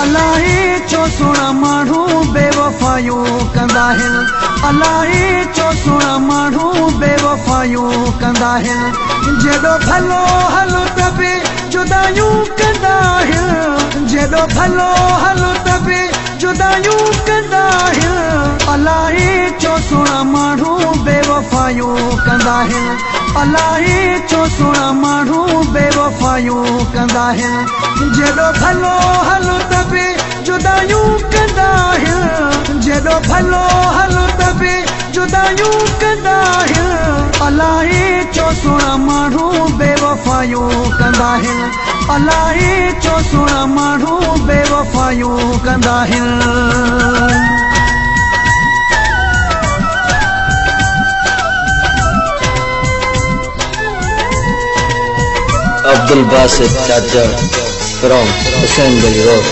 अलाए चो सुणा माण्हू बेवफ़ायूं कंदा आहिनि। अलाए चो सुणा माण्हू बेवफ़ायूं कंदा आहिनि। जेॾो भलो हलो त बि जुदायूं कंदा आहिनि। जेॾो भलो हलो त बि जुदायूं कंदा आहिनि। अलाए चो सुणा माण्हू बेवफ़ायूं कंदा आहिनि। अलाए चो सुणा माण्हू बेवफ़ायूं कंदा आहिनि। जेॾो भलो हलो त बि जुदायूं कंदा आहिनि। जेॾो भलो हलो त बि जुदायूं कंदा आहिनि। अलाए चो सुणा माण्हू बेवफ़ायूं कंदा आहिनि। अलाए चो सुणा माण्हू बेवफ़ायूं कंदा आहिनि। Abdul Basit Chacha from Assembly Road.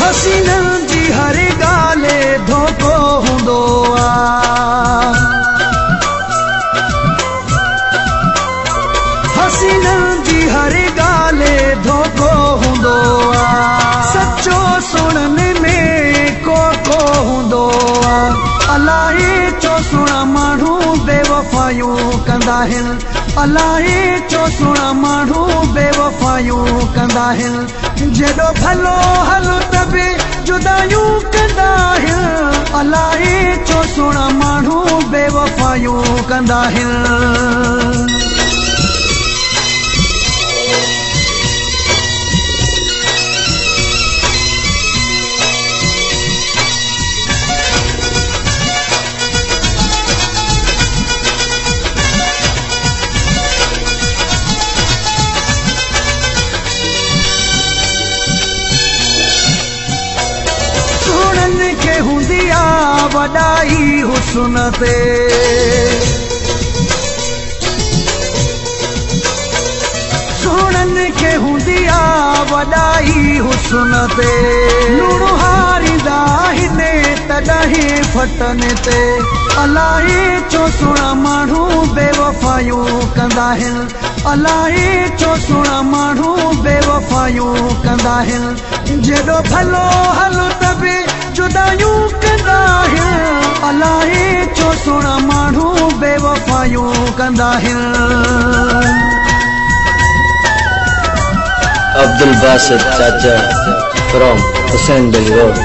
हसीननि जी हर ॻाल्हि धोखो हूंदो आहे। हसीननि जी हर ॻाल्हि धोखो हूंदो आहे। सचो सुणनि में को हूंदो आहे। अलाए चो सुणा माण्हू बेवफ़ायूं कंदा आहिनि। अलाए चो सुणा माण्हू बेवफ़ायूं कंदा आहिनि। जेॾो भलो हलो त बि जुदायूं कंदा आहिनि। अलाए चो सुणा माण्हू बेवफ़ायूं कंदा आहिनि। सुणनि खे हूंदी आहे वॾाई हुस्न ते। सुणनि खे हूंदी आहे वॾाई हुस्न ते। लूणु हारींदा आहिनि तॾहिं फटनि ते। अलाए चो सुणा माण्हू बेवफ़ायूं कंदा आहिनि। अलाए चो सुणा माण्हू बेवफ़ायूं कंदा आहिनि। जेॾो भलो हलो त बि जुदायूं कंदा आहिनि। अलाए चो सुणा माण्हू बेवफ़ायूं कंदा आहिनि। Abdul Basit Chacha from Assembly Road.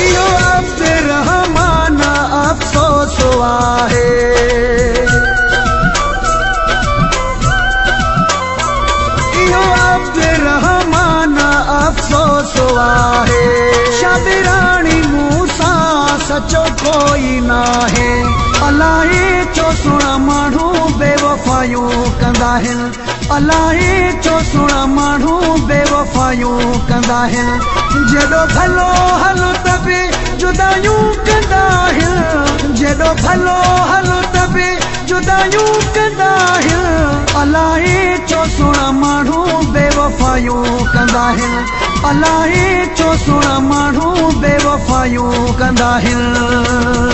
इहो अब्दुर्रहमान अफ़सोस आहे। इहो अब्दुर्रहमान अफ़सोस आहे। शाबिराणी मूंसां सचो कोई नाहे। अलाए चो सुणा माण्हू बेवफ़ायूं कंदा आहिनि। अलाए चो सुणा माण्हू बेवफ़ायूं कंदा आहिनि। जेॾो भलो हलो त बि जुदायूं कंदा आहिनि। जेॾो भलो हलो त बि जुदायूं कंदा आहिनि। अलाए चो सुणा माण्हू बेवफ़ायूं कंदा आहिनि। अलाए चो सुणा माण्हू बेवफ़ायूं कंदा आहिनि।